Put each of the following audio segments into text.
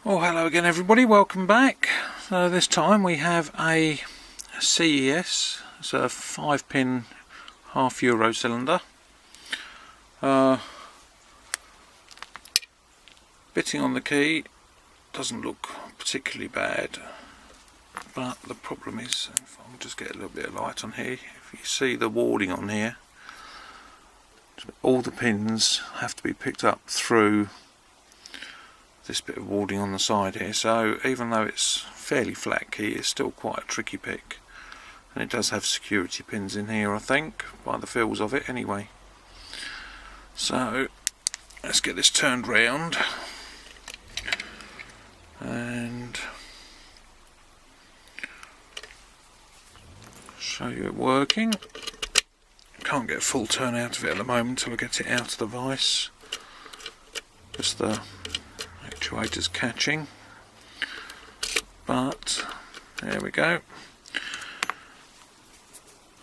Oh, hello again everybody, welcome back. So this time we have a CES, it's a 5-pin half Euro cylinder. Bitting on the key doesn't look particularly bad, but the problem is, if I'll just get a little bit of light on here, if you see the warding on here, all the pins have to be picked up through this bit of warding on the side here, so even though it's fairly flat key, it's still quite a tricky pick, and it does have security pins in here, I think, by the feels of it anyway. So let's get this turned round and show you it working. Can't get a full turn out of it at the moment until I get it out of the vise, just the actuator's catching, but there we go.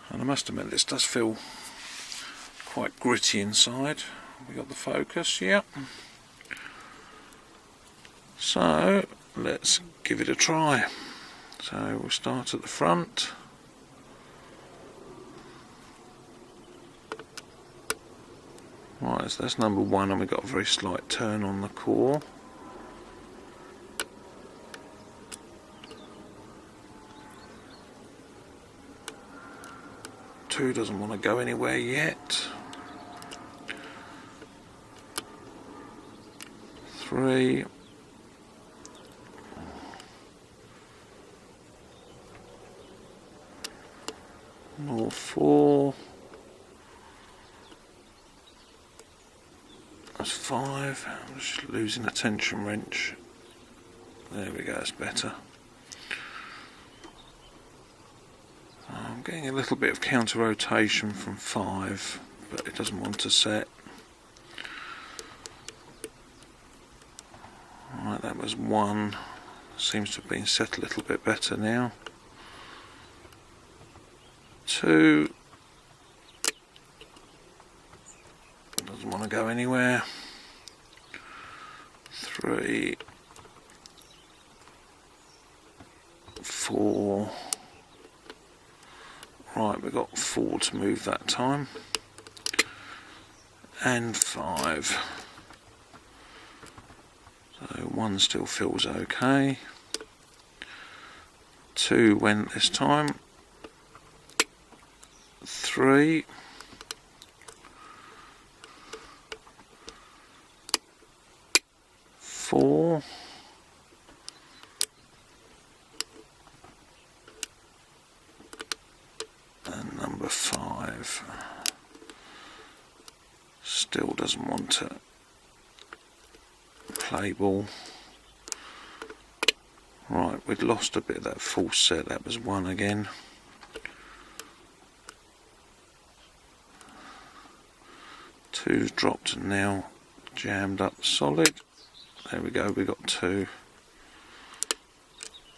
And I must admit, this does feel quite gritty inside. We got the focus, yeah. So let's give it a try. So we'll start at the front. Right, so that's number one, and we've got a very slight turn on the core. Two doesn't want to go anywhere yet. Three. More four. That's five. I'm just losing a tension wrench. There we go, that's better. I'm getting a little bit of counter rotation from 5, but it doesn't want to set. Right, that was 1. Seems to have been set a little bit better now. 2. Doesn't want to go anywhere. 3. 4. Right, we've got 4 to move that time, and 5. So 1 still feels okay. 2 went this time. 3. 4. And number 5 still doesn't want to play ball. Right, we'd lost a bit of that full set. That was 1 again. Two's dropped and now jammed up solid. There we go, we got 2.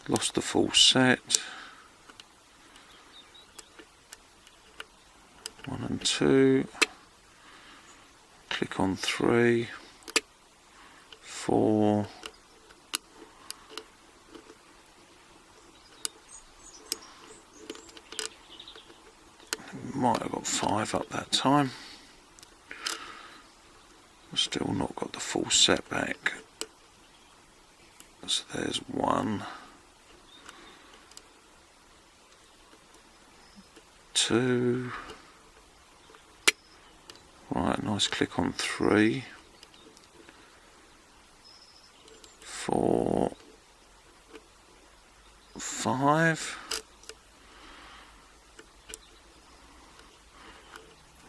Lost the full set. 1 and 2. Click on 3. 4. Might have got 5 up that time. Still not got the full set back. So there's 1. 2. Right, nice click on 3. 4. 5.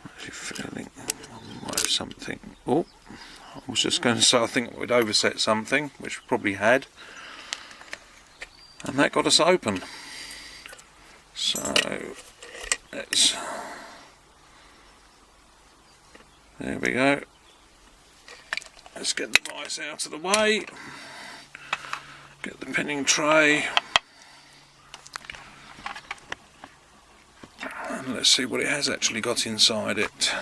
Actually feeling I might have something. Oh, I was just going to say I think we'd overset something, which we probably had. And that got us open. So let's, there we go. Let's get the vise out of the way. Get the pinning tray. And let's see what it has actually got inside it.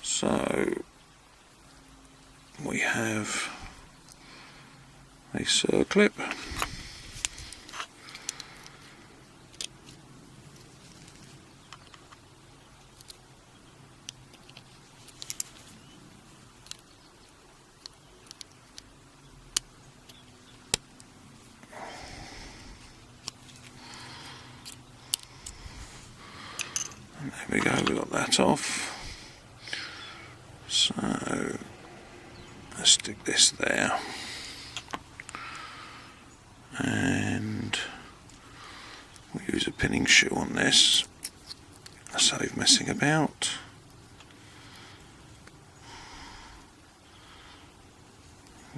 So a circlip. And there we go, we got that off. So let's stick this there. And we'll use a pinning shoe on this, save messing about.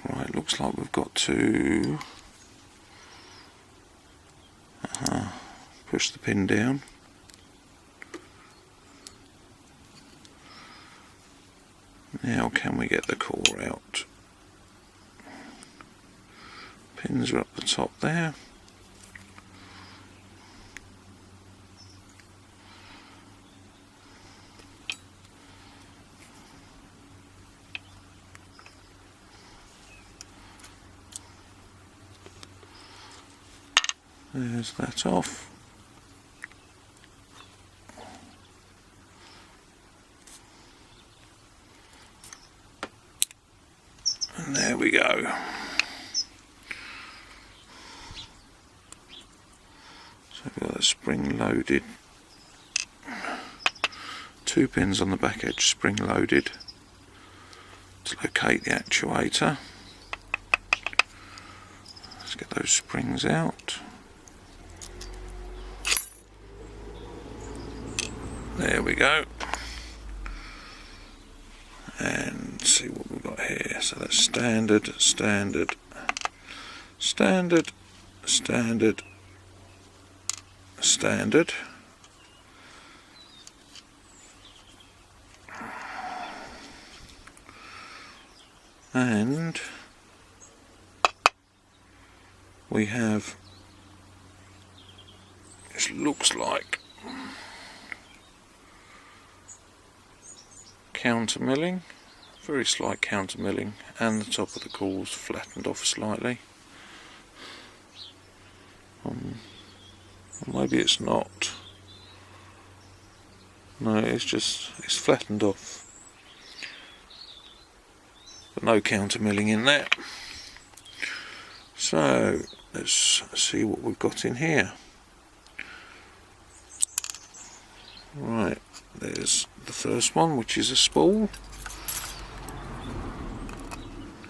Right, looks like we've got to push the pin down. Now can we get the core out? Pins are up the top there. There's that off. And there we go. So we've got the spring loaded. 2 pins on the back edge, spring loaded, to locate the actuator. Let's get those springs out. There we go. And see what we've got here. So that's standard, standard, standard, standard, standard. And we have, it looks like, counter milling, very slight counter milling, and the top of the coils flattened off slightly. Maybe it's not. No, it's flattened off, but no counter milling in there. So let's see what we've got in here. Right, there's the first one, which is a spool,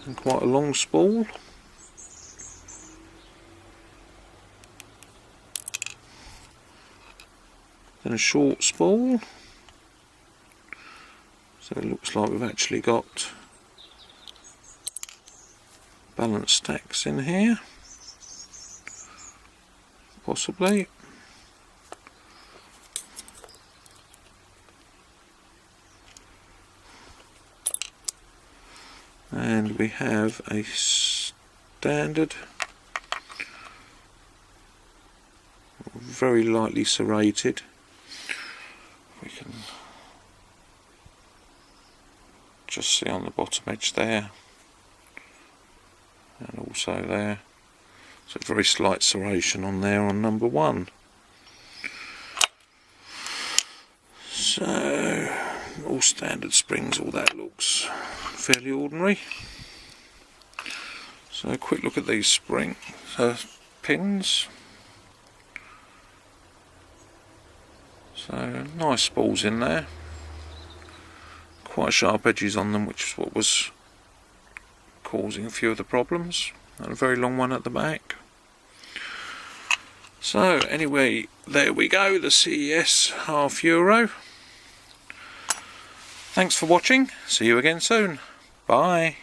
and quite a long spool. Then a short spool. So it looks like we've actually got balance stacks in here, possibly. And we have a standard, very lightly serrated. We can just see on the bottom edge there, and also there. So very slight serration on there on number 1. So all standard springs, all that looks fairly ordinary. So a quick look at these pins. So nice spools in there, quite sharp edges on them, which is what was causing a few of the problems, and a very long one at the back. So anyway, there we go, the CES half Euro. Thanks for watching, see you again soon, bye.